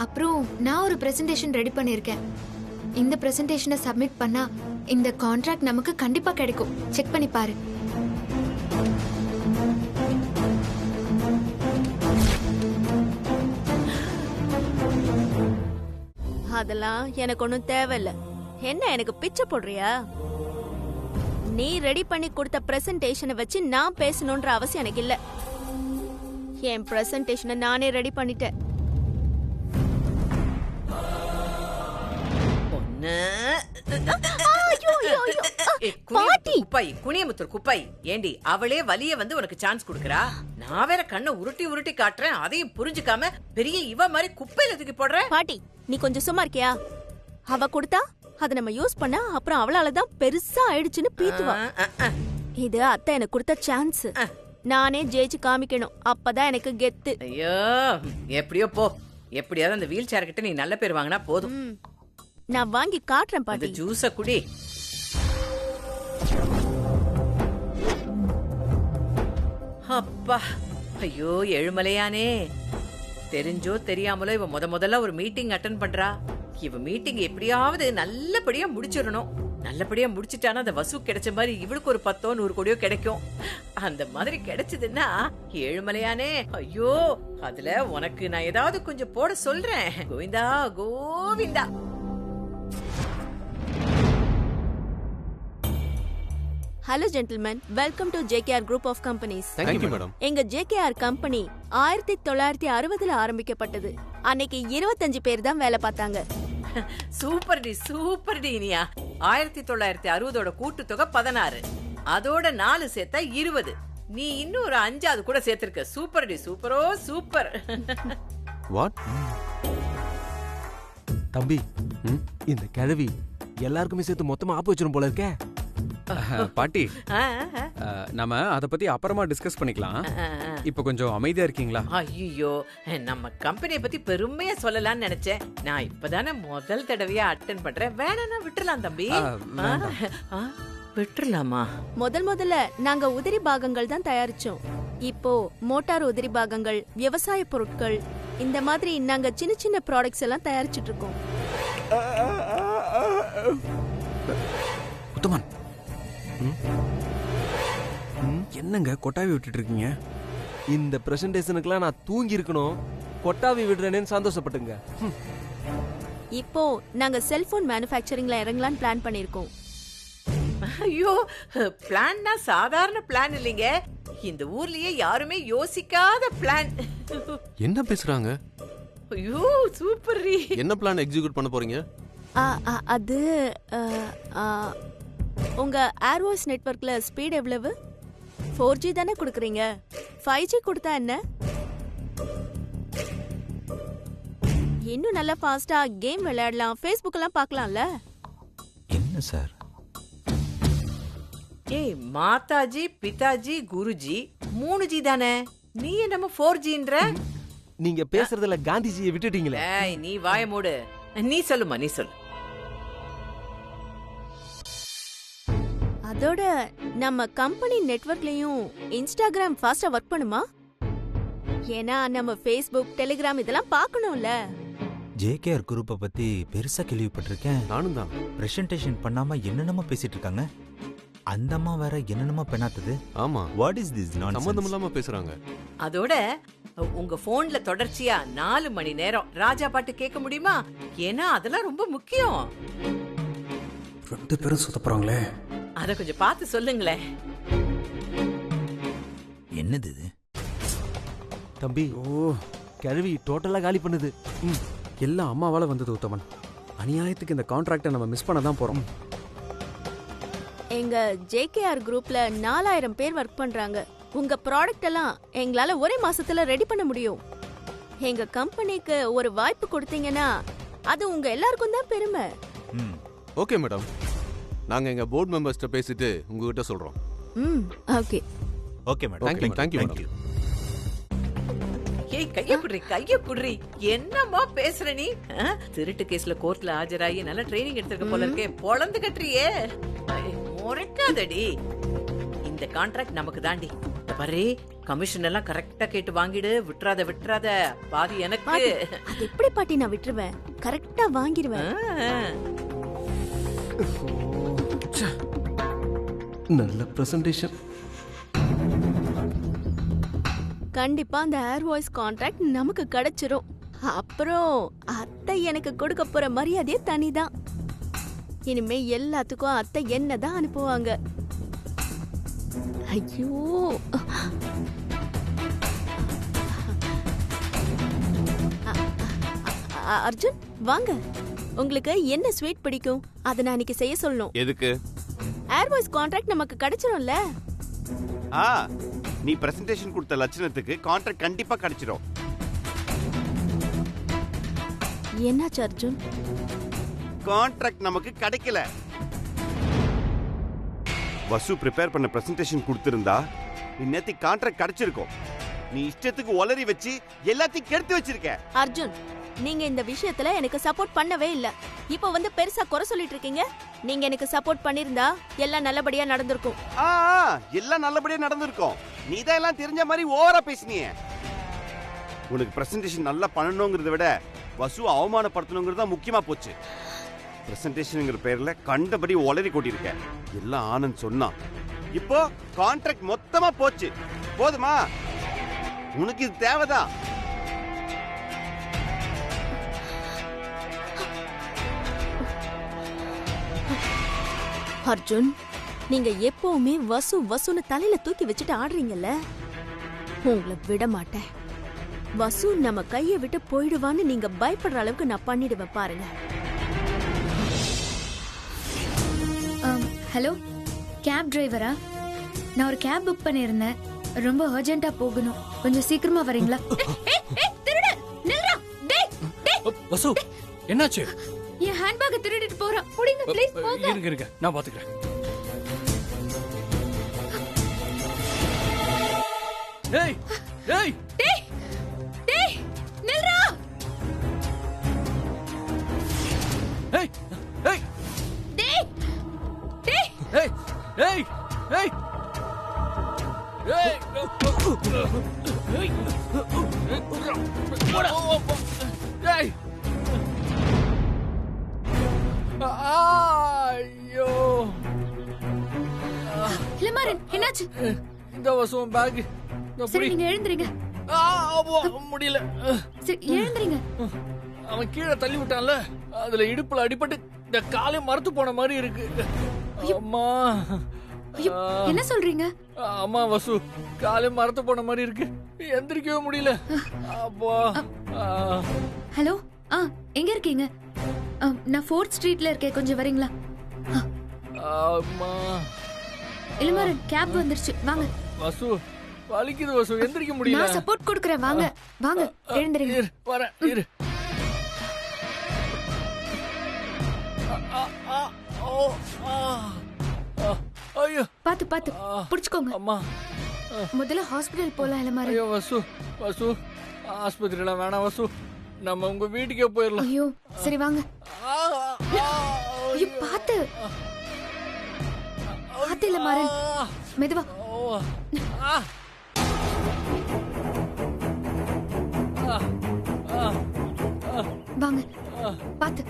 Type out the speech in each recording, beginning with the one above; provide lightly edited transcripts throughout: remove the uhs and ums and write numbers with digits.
அப்புறம் நான் ஒரு பிரசன்டேஷன் ரெடி பண்ணிருக்கேன். இந்த பிரசன்டேஷனை சப்மிட் பண்ணா இந்த கான்ட்ராக்ட் நமக்கு கண்டிப்பா கிடைக்கும். செக் பண்ணி பாரு. அதெல்லாம் எனக்கு ஒண்ணும் தேவையில்ல. என்ன எனக்கு பிச்சை போடுறியா? நீ ரெடி பண்ணி கொடுத்த பிரசன்டேஷனை வச்சு நான் பேசணும்ன்ற அவசியம் எனக்கு இல்ல. என் பிரசன்டேஷனை நானே ரெடி பண்ணிட்டேன். குனியமுத்தூர் குப்பை ஏண்டி அவளே வலிய வந்து உனக்கு சான்ஸ் குடுக்கறா? நான் வேற கண்ணை உருட்டி உருட்டி காட்டுறேன், அதையும் புரிஞ்சுக்காம பெரிய இவ மாதிரி குப்பையில தூக்கி போடுறேன். பாட்டி, நீ கொஞ்சம் சும்மா இருக்கியா? அவ கொடுத்தா அத நம்ம யூஸ் பண்ணா அப்புறம் அவளாலதான் பெருசா ஆயிடுச்சுன்னு பீத்துவா. இது அத்தை எனக்கு கொடுத்த சான்ஸ். நானே ஜெயிச்சு காமிக்கணும், அப்பதான் எனக்கு கெத்து. ஐயோ, எப்படியோ போ. எப்படியாவது அந்த வீல் சேர் கிட்ட நீ நல்ல பேர் வாங்கினா போதும். நான் வாங்கி காட்டுறேன் பாட்டி. ஜூஸ குடி. அப்பா, ஐயோ எழுமலையானே. தெரிஞ்சோ தெரியாமலோ இவ முதல்ல ஒரு மீட்டிங் அட்டெண்ட் பண்றா. இவ மீட்டிங் எப்படியாவது நல்லபடியா முடிச்சிடணும். நல்லபடியா முடிச்சிட்டானா அந்த வசூ கிடைச்ச மாதிரி இவளுக்கு ஒரு 10 100 கோடியோ கிடைக்கும். அந்த மாதிரி கிடைச்சதுன்னா ஏழுமலையானே, ஐயோ அதுல உனக்கு நான் ஏதாவது கொஞ்சம் போட சொல்றேன். Govinda Govinda. Hello gentleman, welcome to JKR group of companies. Thank you madam. எங்க JKR கம்பெனி 1960ல ஆரம்பிக்கப்பட்டது. அன்னைக்கு 25 பேர் தான் வேலை பார்த்தாங்க. Super D Iniya. 1960ஓட கூட்டுத்தொகை 16, அதோட 4 சேர்த்தா 20. நீ இன்னும் ஒரு 5 கூட சேர்த்திருக்க. சூப்பர் டி, சூப்பரோ சூப்பர். வாட்? தம்பி, இந்த கிழவி எல்லாருக்குமே சேர்த்து மொத்தமா ஆப்பு வச்சிரும் போல இருக்கே. பாட்டி, நம்ம அத பத்தி அப்புறமா டிஸ்கஸ் பண்ணிக்கலாம். இப்ப கொஞ்சம் அமைதியா இருக்கீங்களா? ஐயோ, நம்ம கம்பெனியை பத்தி பெருமையா சொல்லலாம்னு நினைச்சேன். நான் இப்பதானே முதல் தடவையா அட்டெண்ட் பண்றேன். வேணா விட்டுறலாம் தம்பி. விட்டுறலாமா? முதல்ல நாங்க உதிரி பாகங்கள் தான் தயாரிச்சோம். இப்போ மோட்டார் உதிரி பாகங்கள், விவசாய பொருட்கள், இந்த மாதிரி நாங்க சின்ன சின்ன ப்ராடக்ட்ஸ் எல்லாம் தயாரிச்சிட்டு இருக்கோம். உத்தமன், என்னங்க கொட்டாவி விட்டுட்டு இருக்கீங்க? இந்த பிரசன்டேஷனுக்குலாம் நான் தூங்கி இருக்கணும், கொட்டாவி விடுறேன்னு சந்தோஷப்பட்டுங்க. இப்போ நாங்க செல்போன் மேனுஃபேக்சரிங்ல இறங்கலாம்னு பிளான் பண்ணிருக்கோம். ஐயோ, பிளான்னா சாதாரண பிளான் இல்லைங்க. இந்த ஊர்லயே யாருமே யோசிக்காத பிளான். என்ன பேசுறாங்க? ஐயோ சூப்பர். என்ன பிளான் எக்ஸிக்யூட் பண்ண போறீங்க? அது உங்க ஏர்வாய்ஸ் நெட்வொர்க்ல ஸ்பீட் எவ்வளவு? 4G தானே கொடுக்குறீங்க. 5G கொடுத்தா என்ன? இன்னும் நல்லா ஃபாஸ்டா கேம் விளையாடலாம், ஃபேஸ்புக் எல்லாம் பார்க்கலாம்ல. என்ன சார்? ஏய், மாதாஜி பிதாஜி குருஜி 3G தானே. நீ என்னமோ 4Gன்ற? நீங்க பேசுறதுல காந்திஜியை விட்டுட்டீங்களே. ஏய், நீ வாய மூடு. நீ சொல்லுமா, நீ சொல்லு. அதோட நம்ம கம்பெனி நெட்வொர்க்லயும் இன்ஸ்டாகிராம் ஃபாஸ்டா ஒர்க் பண்ணுமா? ஏன்னா நம்ம ஃபேஸ்புக், டெலிகிராம் இதெல்லாம் பார்க்கணும்ல. JKR குரூப்பை பத்தி பெருசா கேள்விப்பட்டிருக்கேன். நானும் தான். பிரசன்டேஷன் பண்ணாம என்னென்னமோ பேசிட்டு இருக்காங்க. அந்த அம்மா வேற என்னென்னமோ பெண்ணாத்துது. ஆமா, வாட் இஸ் திஸ் நான்சென்ஸ்? சம்பந்தம் இல்லாம பேசுறாங்க. அதோட உங்க போன்ல தொடர்ச்சியா 4 மணி நேரம் ராஜா பாட்டு கேட்க முடியுமா? ஏன்னா அதெல்லாம் ரொம்ப முக்கியம். 2 பேரும் சுத்தப்படுறாங்களே. அத கொஞ்சம் பார்த்து சொல்லுங்களேன். என்னது இது? தம்பி, கிழவி டோட்டலா காலி பண்ணுது. எல்லாம் அம்மாவால வந்தது உத்தமன். அநியாயத்துக்கு இந்த கான்ட்ராக்டை நம்ம மிஸ் பண்ண தான் போறோம். எங்க JKR குரூப்ல 4000 பேர் ஒர்க் பண்றாங்க. உங்க ப்ராடக்ட் எல்லாம் எங்களால ஒரே மாசத்துல ரெடி பண்ண முடியும். எங்க கம்பெனிக்கு ஒரு வாய்ப்பு கொடுத்தீங்கன்னா அது உங்க எல்லாருக்கும் தான் பெருமை. ஓகே மேடம், நாங்க எங்க போர்ட் மெம்பர்ஸ்ட்ட பேசிட்டு உங்ககிட்ட சொல்றோம். Okay. Okay madam. Thank you madam. ஏய், கைய குடுறி. என்னம்மா பேசுற நீ? திருட்டு கேஸ்ல கோர்ட்ல ஆஜராகி நல்ல ட்ரைனிங் எடுத்துக்க போல இருக்கே. பொளந்து கட்டுறியே, முறைக்காதடி. இந்த கான்ட்ராக்ட் நமக்கு தாண்டி. பாரு, கமிஷன் எல்லாம் கரெக்டா கேட்டு வாங்கிடு. விட்டுறாத பாதி எனக்கு. பாட்டி, அது எப்படி பாட்டி நான் விட்டுருவேன்? கரெக்டா வாங்கிடுவேன். நல்ல பிரசன்டேஷன். கண்டிப்பா அந்த ஏர் வாய்ஸ் கான்ட்ராக்ட் நமக்கு கிடைச்சிரும். அப்புறம் அத்தை எனக்கு கொடுக்க போற மரியாதையே தனிதான். இனிமே எல்லாத்துக்கும் அத்தை என்னதான் அனுப்புவாங்க. ஐயோ, அர்ஜுன் வாங்க. உங்களுக்கு என்ன ஸ்வீட் பிடிக்கும்? அதை நான் இன்னைக்கு செய்ய சொல்லணும். எதுக்கு? ஏர் வாய்ஸ் கான்ட்ராக்ட் நமக்கு கிடைச்சிரும்ல. நீ பிரசன்டேஷன் கொடுத்த லட்சணத்துக்கு கான்ட்ராக்ட் கண்டிப்பா கிடைச்சிரும். என்னாச்சு அர்ஜுன்? கான்ட்ராக்ட் நமக்கு கிடைக்கல. வசு ப்ரிப்பேர் பண்ண பிரசன்டேஷன் கொடுத்திருந்தா இன்னைக்கு கான்ட்ராக்ட் கிடைச்சிருக்கும். நீ இஷ்டத்துக்கு ஒலரி வச்சு எல்லாத்தையும் கெடுத்து வச்சிருக்க. அர்ஜுன், நீங்க இந்த விஷயத்துல எனக்கு சப்போர்ட் பண்ணவே இல்ல. இப்போ வந்து பெருசா குறை சொல்லிட்டு இருக்கீங்க. நீங்க எனக்கு சப்போர்ட் பண்ணிருந்தா எல்லாம் நல்லபடியா நடந்திருக்கும். எல்லாம் நல்லபடியா நடந்திருக்கும். நீ தான் எல்லாம் தெரிஞ்ச மாதிரி ஓவரா பேசினியே. உனக்கு பிரசன்டேஷன் நல்லா பண்ணணுங்கிறத விட வசு அவமானப்படுத்தணுங்கிறது தான் முக்கியமா போச்சு. பிரசன்டேஷன்ங்கிற பேர்ல கண்டபடி ஒலரி கொட்டிருக்க. எல்லாம் ஆனந்த் சொன்னான். இப்போ கான்ட்ராக்ட் மொத்தமா போச்சு. போதுமா? உனக்கு இது தேவைதான். அர்ஜுன், நீங்க எப்பவுமே வசு வசுன்னு தலையில தூக்கி வச்சுட்டு ஆடுறீங்கல்ல, உங்களை விட மாட்டேன். வசு நம்ம கையை விட்டு போயிடுவான்னு நீங்க பயப்படுற அளவுக்கு நான் பண்ணிடுவேன் பாருங்க. ஹலோ, கேப் டிரைவரா? நான் ஒரு கேப் புக் பண்ணியிருந்தேன். ரொம்ப அர்ஜென்ட்டா போகணும். கொஞ்சம் சீக்கிரமா வரீங்களா? வசு, என்னாச்சு? என் ஹேண்ட்பேக் திருடிட்டு போறான். புடிங்க ப்ளீஸ், போங்க. இருங்க, நான் பாத்துக்கிறேன். டேய் டேய் டேய் டேய், நில்றா. டேய் டேய் டேய் டேய் டேய் டேய் டேய் டேய். ஐயோ, இளமாறன், என்னாச்சு? இந்த வசுவும் பேக். சரி, நீங்க எழுந்திரீங்க. முடியல. சரி, எழுந்திரீங்க. அவன் கீழே தள்ளி விட்டான்ல, அதுல இடுப்புல அடிபட்டு இந்த காலை மரத்து போன மாதிரி இருக்கு. அம்மா, என்ன சொல்றீங்க? அம்மா, வசு காலை மரத்து போன மாதிரி இருக்கு. எந்திரிக்கவே முடியல. அப்பா. ஹலோ, எங்க இருக்கீங்க? நான் 4th ஸ்ட்ரீட்ல இருக்கேன். கொஞ்சம் வரீங்களா? அம்மா. இளமாறன், கேப் வந்துருச்சு, வாங்க. வசு, வலிக்குது வசு, எந்திரிக்க முடியல. நான் சப்போர்ட் கொடுக்கறேன், வாங்க வாங்க, எழுந்திரீங்க. வரேன், இரு. ஐயோ, பாத்து பாத்து புடிச்சுக்கோங்க. அம்மா, முதல்ல ஹாஸ்பிடல் போலாம் இளமாறன். ஐயோ வசு, வசு ஆஸ்பத்திரியில வேணாம் வசு, நம்ம உங்க வீட்டுக்கே போயிடலாம். ஐயோ, சரி வாங்க. ஐயோ, பாத்து பாத்து இளமாறன், மெதுவா. வாங்க, பாத்து.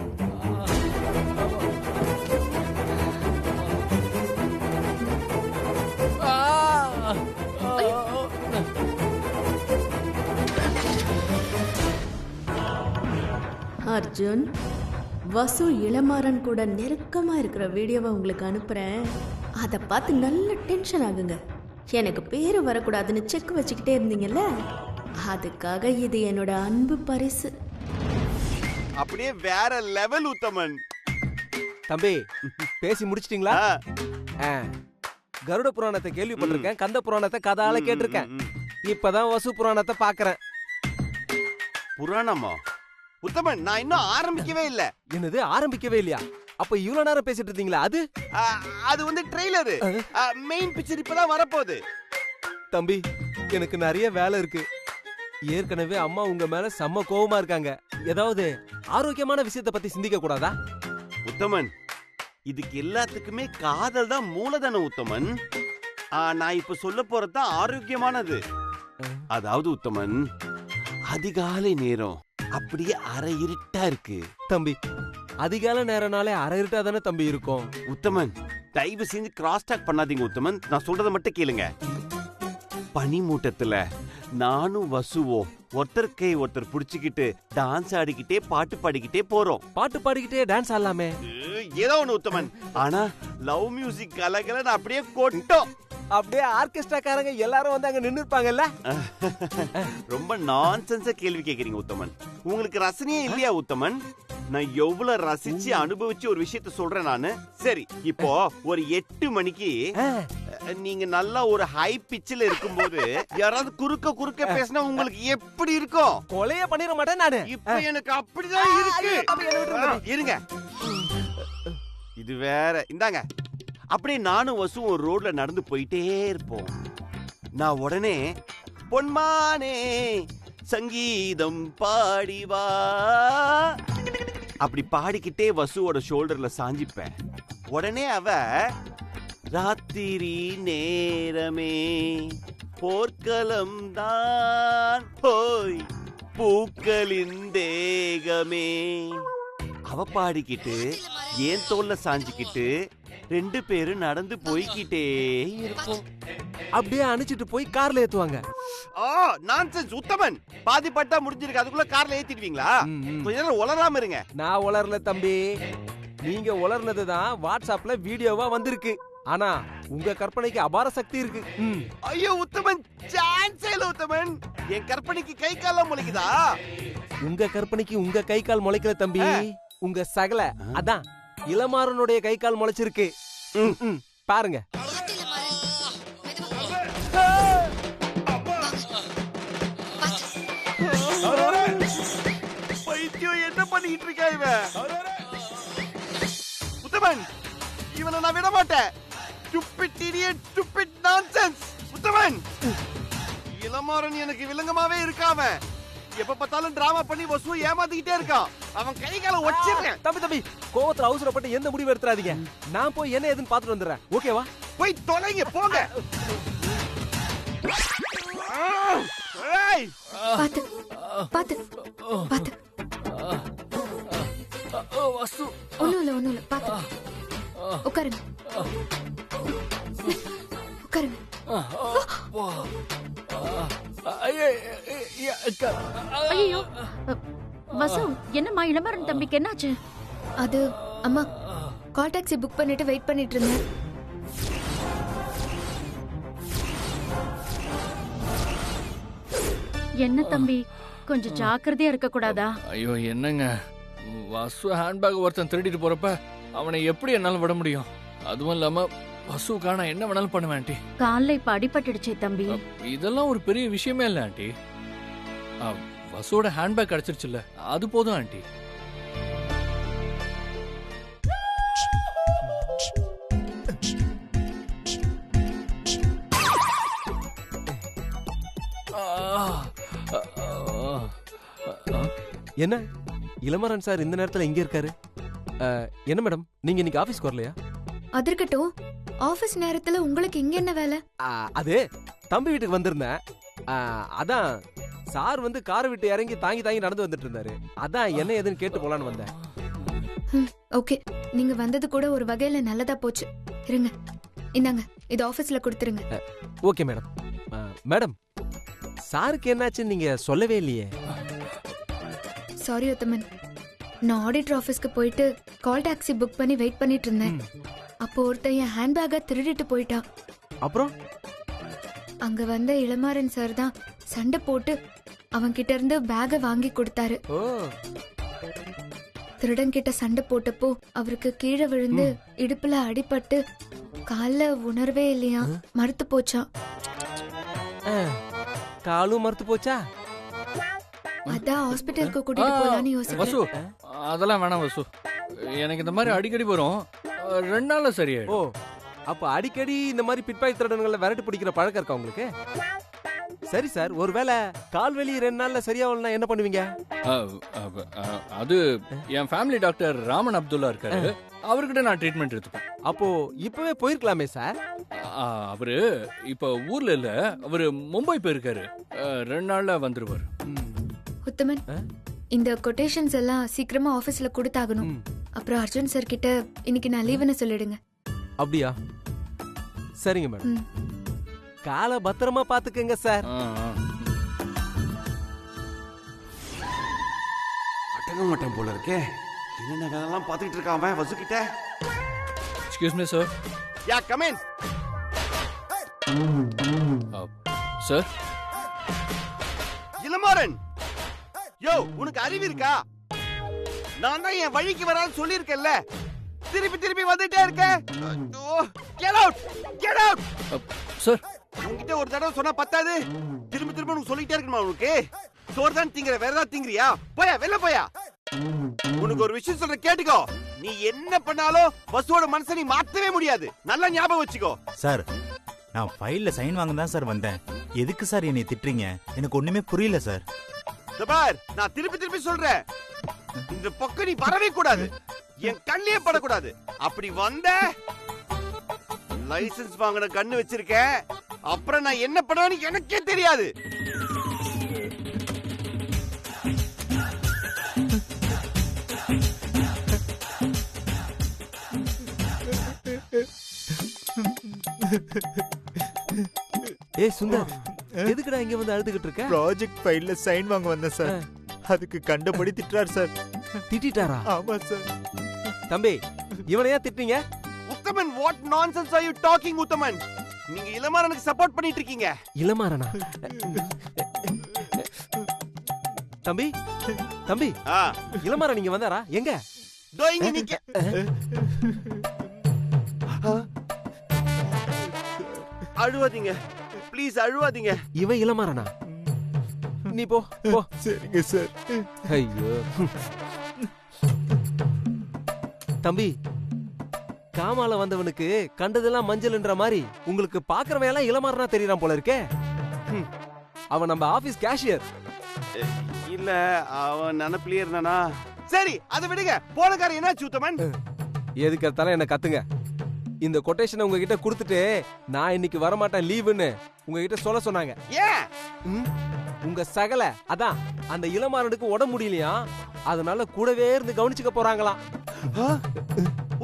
அர்ஜுன், வசு இளமாறன் கூட நெருக்கமா இருக்கிற வீடியோவை உங்களுக்கு அனுப்புறேன். அதை பார்த்து நல்ல டென்ஷன் ஆகுங்க. எனக்கு பேரு வரக்கூடாதுன்னு செக் வச்சுக்கிட்டே இருந்தீங்கல்ல, அதுக்காக இது என்னோட அன்பு பரிசு. அப்படியே வேற லெவல் உத்தமன். தம்பி, பேசி முடிச்சிட்டீங்களா? கருட புராணத்தை கேள்விப்பட்டிருக்கேன், கந்த புராணத்தை கதால கேட்டிருக்கேன். இப்பதான் வசு புராணத்தை பாக்குறேன். புராணமா? உத்தமன், நான் இன்னும் ஆரம்பிக்கவே இல்ல. என்னது, ஆரம்பிக்கவே இல்லையா? அப்ப இவ்வளவு நேரம் பேசிட்டு இருந்தீங்களா? அது வந்து ட்ரெய்லர். மெயின் பிக்சர் இப்பதான் வரப்போகுது. தம்பி, எனக்கு நிறைய வேலை இருக்கு. ஏற்கனவே அம்மா உங்க மேல செம்ம கோவமா இருக்காங்க. ஏதாவது ஆரோக்கியமான விஷயத்தை பத்தி சிந்திக்க கூடாதா? உத்தமன், இதுக்கு எல்லாத்துக்குமே காதல் தான் மூலதனம் உத்தமன். நான் இப்ப சொல்ல போறதுதான் ஆரோக்கியமானது. அதாவது உத்தமன், அதிகாலை நேரம் அப்படியே அரை இருட்டா இருக்கு. தம்பி, அதிகால நேரம்னாலே அரை இருட்டா தானே தம்பி இருக்கும். உத்தமன், தயவு செஞ்சு கிராஸ் டாக் பண்ணாதீங்க உத்தமன். நான் சொல்றத மட்டும் கேளுங்க. பனிமூட்டத்துல நானும் வசுவோம் ஒருத்தர் ஒருத்தர் புடிச்சுக்கிட்டு டான்ஸ் ஆடிக்கிட்டே பாட்டு பாடிக்கிட்டே போறோம். பாட்டு பாடிக்கிட்டே டான்ஸ் ஆடலாமே. ஏதோ ஒண்ணு உத்தமன். ஆனா லவ் மியூசிக் கலகலன்னு அப்படியே கொட்டோம். அப்படியே ஆர்கெஸ்ட்ராக்காரங்க எல்லாரும் வந்து அங்க நின்னு இருப்பாங்கல்ல. ரொம்ப நான்சென்ஸா கேள்வி கேக்குறீங்க உத்தமன். உங்களுக்கு ரசனையே இல்லையா உத்தமன்? நான் எவ்வளவு ரசிச்சு அனுபவிச்சு ஒரு விஷயத்த சொல்றேன் நானு. சரி, இப்போ ஒரு 8 மணிக்கு நீங்க நல்லா ஒரு ஹை பிச்சில் இருக்கும்போது யாராவது குறுக்க பேசினா உங்களுக்கு எப்படி இருக்கும்? கொலைய பண்ணிர மாட்டேன் நானு. இப்ப எனக்கு அப்படிதான் இருக்கு. இருங்க, இது வேற. இந்தாங்க. அப்படியே நானும் வசுவும் ஒரு ரோட்ல நடந்து போயிட்டே இருப்போம். நான் உடனே பொன்மானே சங்கீதம் பாடிவா அப்படி பாடிக்கிட்டே வசுவோட ஷோல்டர்ல சாஞ்சிப்பேன். உடனே அவ ராத்திரி நேரமே போர்க்களம் தான் போய் பூக்களின் தேகமே அவ பாடிக்கிட்டு ஏன் தோல்ல சாஞ்சிக்கிட்டு 2 பேரும் நடந்து போய்கிட்டே இருப்போம். அப்படியே அனுச்சிட்டு போய் கார்ல ஏத்துவாங்க. நான்சென்ஸ் உத்தமன். பாதி பட்டா முடிஞ்சிருக்கு, அதுக்குள்ள கார்ல ஏத்திடுவீங்களா? கொஞ்ச நேரம் உளராம இருங்க. நான் உளரல தம்பி, நீங்க உளர்னதுதான் வாட்ஸ்அப்ல வீடியோவா வந்திருக்கு. ஆனா உங்க கற்பனைக்கு அபார சக்தி இருக்கு. ஐயோ உத்தமன், சான்ஸே இல்ல உத்தமன். என் கற்பனைக்கு கை காலம் முளைக்குதா? உங்க கற்பனைக்கு உங்க கை கால் முளைக்கல தம்பி, உங்க சகல அதான் இளமாறனுடைய கை கால் முளைச்சிருக்கு. பாருங்க. பைத்தியம், என்ன பண்ணிட்டு இருக்கா இவன்? உத்தமன், இவனை நான் விட மாட்டேன். Stupid idiot, stupid nonsense. உத்தமன், இளமாறன் எனக்கு வில்லங்கமாவே இருக்காம. எப்ப பார்த்தாலும் டிராமா பண்ணி வசூ ஏமாத்திக்கிட்டே இருக்கான். அவன் கை கால ஒச்சிடுறேன். தம்பி, கோவத்துல அவசரப்பட்டு எந்த முடிவு எடுத்துறாதீங்க. நான் போய் என்ன ஏதுன்னு பாத்துட்டு வந்துடுறேன். ஓகேவா? போய் தொலைங்க, போங்க. பாத்து பாத்து பாத்து. ஒண்ணும் இல்ல பாத்து. உட்காருங்க உட்காருங்க. ஐயோ வசு, என்னம்மா இளமரன் தம்பிக்கு என்னாச்சு? அது அம்மா, கால் டாக்ஸி புக் பண்ணிட்டு வெயிட் பண்ணிட்டு இருந்தேன். என்ன தம்பி, கொஞ்சம் ஜாக்கிரதையா இருக்க கூடாதா? ஐயோ என்னங்க, வசு ஹேண்ட்பேக் ஒருத்தன் திருடிட்டு போறப்ப அவனை எப்படி என்னால விட முடியும்? அதுவும் இல்லாம வசுக்காக நான் என்ன வேணாலும் பண்ணுவேன் ஆண்டி. கால்ல இப்ப அடிபட்டுடுச்சே தம்பி. இதெல்லாம் ஒரு பெரிய விஷயமே இல்ல ஆண்டி. வசுவோட ஹேண்ட்பேக் கிடைச்சிருச்சுல்ல, அது போதும் ஆண்டி. என்ன இளமரன் சார் இந்த நேரத்துல இங்க இருக்காரு? என்ன மேடம், நீங்க இன்னைக்கு ஆபீஸ்க்கு வரலையா? அது இருக்கட்டும், ஆபீஸ் நேரத்துல உங்களுக்கு இங்க என்ன வேலை? அது தம்பி வீட்டுக்கு வந்திருந்தேன். அதான் சார் வந்து காரை விட்டு இறங்கி தாங்கி நடந்து வந்துட்டு இருந்தாரு. அதான் என்ன ஏதுன்னு கேட்டு போலான்னு வந்தேன். ஓகே, நீங்க வந்தது கூட ஒரு வகையில நல்லதா போச்சு. இருங்க, இந்தாங்க, இது ஆபீஸ்ல கொடுத்துருங்க. Okay madam. மேடம், சாருக்கு என்னாச்சுன்னு நீங்க சொல்லவே இல்லையே. சாரி உத்தமன், நான் ஆடிட்டர் ஆபீஸ்க்கு போயிட்டு கால் டாக்ஸி புக் பண்ணி வெயிட் பண்ணிட்டு இருந்தேன். அப்போ ஒருத்தன் என் ஹேண்ட்பேக்கை திருடிட்டு போயிட்டான். அப்புறம் அங்க வந்த இளமாறன் சார் தான் சண்டை போட்டு அவன் கிட்ட இருந்து பேக வாங்கி கொடுத்தாரு. திருடன் கிட்ட சண்டை போட்டப்போ அவருக்கு கீழே விழுந்து இடுப்புல அடிபட்டு கால்ல உணர்வே இல்லையா, மறுத்து போச்சான். காலும் மறுத்து போச்சா? அதான் ஹாஸ்பிட்டலுக்கு கூட்டிட்டு போலான்னு வசு, யோசிக்கிறேன். அதெல்லாம் வேணாம் வசு, எனக்கு இந்த மாதிரி அடிக்கடி வரும். 2 நாள்ல சரியாயிடும். அப்ப அடிக்கடி இந்த மாதிரி பிட்பாய் திருடன்களை விரட்டு பிடிக்கிற பழக்கம் இருக்கா உங்களுக்கு? சரி சார், ஒருவேளை கால் வலி 2 நாள்ல சரியாகலன்னா என்ன பண்ணுவீங்க? அது என் ஃபேமிலி டாக்டர் ராமன் அப்துல்லா இருக்காரு, அவர்கிட்ட நான் ட்ரீட்மெண்ட் எடுத்துப்பேன். அப்போ இப்பவே போயிருக்கலாமே சார். அவரு இப்ப ஊர்ல இல்ல, அவரு மும்பை போயிருக்காரு. 2 நாள்ல வந்துருவாரு. உத்தமன், இந்த கொட்டேஷன்ஸ் எல்லாம் சீக்கிரமா ஆபீஸ்ல கொடுத்தாகணும். அப்புறம் அர்ஜுன் சார் கிட்ட இன்னைக்கு நான் லீவுன்னு சொல்லிடுங்க. அப்படியா? சரிங்க மேடம். காலை பத்திரமா பாத்துக்கங்க சார். அடங்க மாட்டேன் போல இருக்கே. என்னென்ன வேலைலாம் பாத்துக்கிட்டு இருக்கான் அவன் வசு கிட்ட. Excuse me sir. Yeah come in. Sir. Ilamaran, யோ உனக்கு அறிவு இருக்கா? நான் தான் என் வழிக்கு வரான்னு சொல்லியிருக்கேன்ல, திருப்பி திருப்பி வந்துட்டே இருக்க. Get out, get out. Sir, உன்கிட்ட ஒரு தடவை சொன்னா பத்தாது, திரும்ப திரும்ப உனக்கு சொல்லிட்டே இருக்கணுமா? உனக்கு சோறு தான் திங்கிற, வேற ஏதாவது திங்கிறியா? போயா, வெளில போயா. உனக்கு ஒரு விஷயம் சொல்ற, கேட்டுக்கோ. நீ என்ன பண்ணாலும் வசுவோட மனசை நீ மாத்தவே முடியாது. நல்லா ஞாபகம் வச்சுக்கோ. சார், நான் ஃபைல்ல சைன் வாங்க தான் சார் வந்தேன். எதுக்கு சார் என்னை திட்டுறீங்க? எனக்கு ஒண்ணுமே புரியல சார். பார், நான் திருப்பி திருப்பி சொல்றேன், இந்த பக்கம் நீ வரவே கூடாது, என் கண்ணிலே படக்கூடாது. அப்படி வந்த லைசன்ஸ் வாங்கின கண்ணு வச்சிருக்கேன், அப்புறம் நான் என்ன பண்ணுவேன்னு எனக்கே தெரியாது. ஏய் சுந்தர், எதுக்குடா இங்க வந்து அழுதுகிட்டு இருக்க? ப்ராஜெக்ட் ஃபைல்ல சைன் வாங்க வந்தேன் சார். அதுக்கு கண்டபடி திட்டுறார் சார். திட்டிட்டாரா? ஆமா சார். தம்பி, இவனை ஏன் திட்டுறீங்க? உத்தமன், what nonsense are you talking உத்தமன்? நீங்க இளமாறனுக்கு சப்போர்ட் பண்ணிட்டு இருக்கீங்க. இளமாறனா? தம்பி, தம்பி, இளமாறன் நீங்க வந்தாரா? எங்க? தோ இங்க நிக்க. அழுவாதீங்க ப்ளீஸ், அழுவாதீங்க. இவன் இளமாறனா? நீ போ போ. சரிங்க சார். ஐயோ தம்பி, காமால வந்தவனுக்கு கண்டதெல்லாம் மஞ்சள்ன்ற மாதிரி உங்களுக்கு பாக்குறவன் எல்லாம் இளமாறனா தெரியறான் போல இருக்கே. அவன் நம்ம ஆபீஸ் கேஷியர். இல்ல, அவன் நினைப்பிலே இருந்தானா? சரி, அதை விடுங்க. போனக்காரன் என்னாச்சு உத்தமன்? எதுக்கு எடுத்தாலும் என்ன கத்துங்க. இந்த கொட்டேஷனை உங்ககிட்ட கொடுத்துட்டு நான் இன்னைக்கு வரமாட்டேன் லீவுன்னு உங்ககிட்ட சொல்ல சொன்னாங்க. ஏன்? உங்க சகல அதான் அந்த இளமாறனுக்கு உடம்பு முடியலையா, அதனால கூடவே இருந்து கவனிச்சுக்க போறாங்களாம்.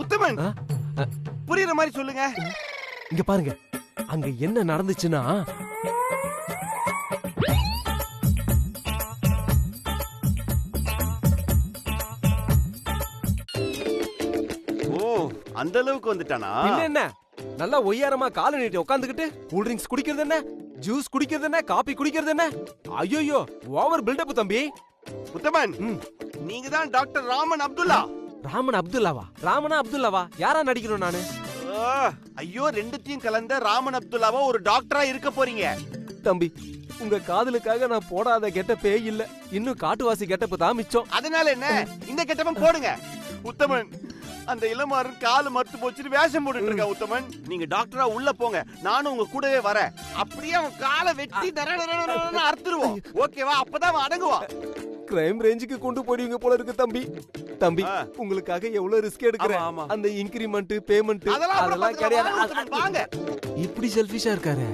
உத்தமன், புரியுற மாதிரி சொல்லுங்க. இங்க பாருங்க, அங்க என்ன நடந்துச்சுன்னா, அந்த அளவுக்கு வந்துட்டானா? என்ன நல்லா ஒய்யாரமா கால நீட்டி உட்காந்துக்கிட்டு கூல் ட்ரிங்க்ஸ் குடிக்கிறது என்ன, ஜூஸ் குடிக்கிறது என்ன, காபி குடிக்கிறது என்ன? ஐயோ, ஓவர் பில்டப் தம்பி. உத்தமன், நீங்க தான் டாக்டர் ராமன் அப்துல்லா. ராமன் அப்துல்லாவா? ராமனா அப்துல்லாவா? யாரா நடிக்கணும் நானு? ஐயோ, ரெண்டுத்தையும் கலந்த ராமன் அப்துல்லாவா ஒரு டாக்டரா இருக்க போறீங்க. தம்பி, உங்க காதலுக்காக நான் போடாத கெட்டப்பே இல்ல, இன்னும் காட்டுவாசி கெட்டப்பு தான் மிச்சம். அதனால என்ன, இந்த கெட்டப்ப போடுங்க. உத்தமன், அந்த இளமாறன் காலு மறுத்து போச்சுன்னு வேஷம் போட்டுட்டு இருக்க. உத்தமன், நீங்க டாக்டரா உள்ள போங்க, நானும் உங்க கூடவே வரேன். அப்படியே அவன் காலை வெட்டி அறுத்துருவோம். ஓகேவா? அப்பதான் அவன் அடங்குவான். கிரைம் ரேஞ்சுக்கு கொண்டு போடுவீங்க போல இருக்கு தம்பி. தம்பி, உங்களுக்காக எவ்வளவு ரிஸ்க் எடுக்கிறேன். அந்த இன்கிரிமெண்ட், பேமெண்ட் அதெல்லாம் கிடையாது. வாங்க. இப்படி செல்ஃபிஷா இருக்காரு.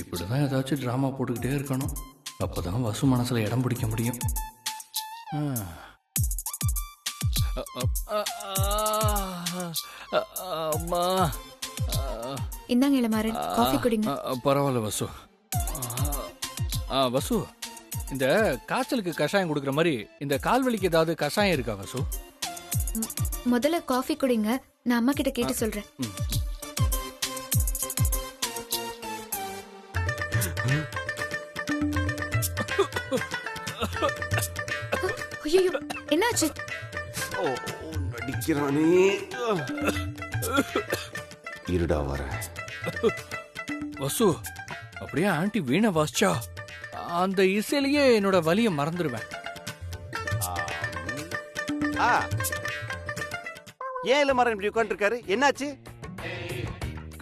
இப்படிதான் ஏதாச்சும் டிராமா போட்டுக்கிட்டே இருக்கணும், அப்பதான் வசு மனசுல இடம் பிடிக்க முடியும். இந்தாங்க இளமாறன், காஃபி குடிங்க. பரவாயில்ல வசு. வசு, இந்த காய்ச்சலுக்கு கஷாயம் கொடுக்குற மாதிரி இந்த கால்வலிக்கு ஏதாவது கஷாயம் இருக்கா வசு? முதல்ல காஃபி குடிங்க, நான் அம்மா கிட்ட கேட்டு சொல்றேன். ஐயோ, என்னாச்சு? நடிக்கிறானே. இருடா வர. வசு, அப்படியே ஆண்டி வீணை வாசிச்சா அந்த இசையிலேயே என்னோட வலியை மறந்துடுவேன். ஏன் இளமாறன் இப்படி உட்கார்ந்து இருக்காரு? என்னாச்சு?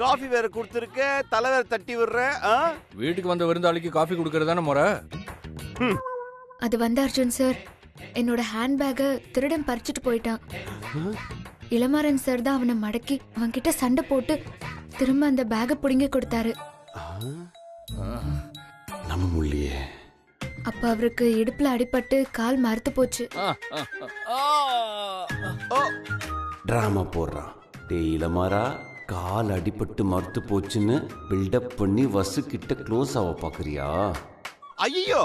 காஃபி வேற கொடுத்துருக்க, தலை வேற தட்டி விடுற. வீட்டுக்கு வந்த விருந்தாளிக்கு காஃபி கொடுக்கறதான முறை. அது வந்து அர்ஜுன் சார், என்னோட ஹேண்ட்பேக்கை திருடன் பறிச்சுட்டு போயிட்டான். இளமாறன் சார் தான் அவனை மடக்கி அவன்கிட்ட சண்டை போட்டு திரும்ப அந்த பேக்கை புடுங்கி கொடுத்தாரு. நம்ம முள்ளியே. அப்ப அவருக்கு இடுப்புல அடிபட்டு கால் மறுத்து போச்சு. டிராமா போடுறான். டேய் இளமாரா, கால் அடிபட்டு மறுத்து போச்சுன்னு பில்டப் பண்ணி வசு கிட்ட க்ளோஸ் ஆக பாக்குறியா? ஐயோ,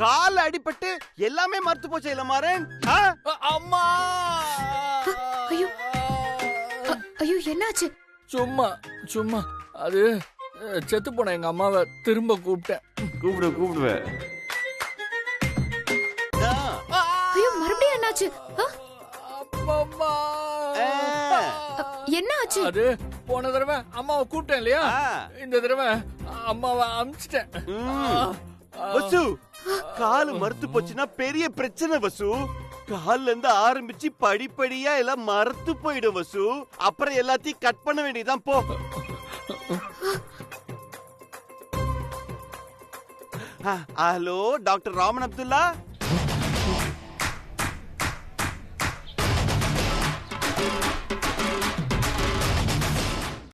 கால் அடிபட்டு எல்லாமே மறுத்து போச்சு இளமாறன். அம்மா! ஐயோ ஐயோ, என்னாச்சு? சும்மா சும்மா அது செத்து போன எங்க அம்மாவை திரும்ப கூப்பிட்டேன். கூப்பிடுவேன். ஐயோ, மறுபடியும் என்னாச்சு? என்ன ஆச்சு? அது போன தடவை அம்மாவை கூப்பிட்டேன் இல்லையா, இந்த தடவை அம்மாவை அமிச்சிட்டேன். வசு, காலு மறுத்து போச்சுன்னா பெரிய பிரச்சனை வசு. கால்ல இருந்து ஆரம்பிச்சு படிப்படியா எல்லாம் மறுத்து போயிடும் வசு. அப்புறம் எல்லாத்தையும் கட் பண்ண வேண்டியதான். போ. Hello doctor Raman Abdullah.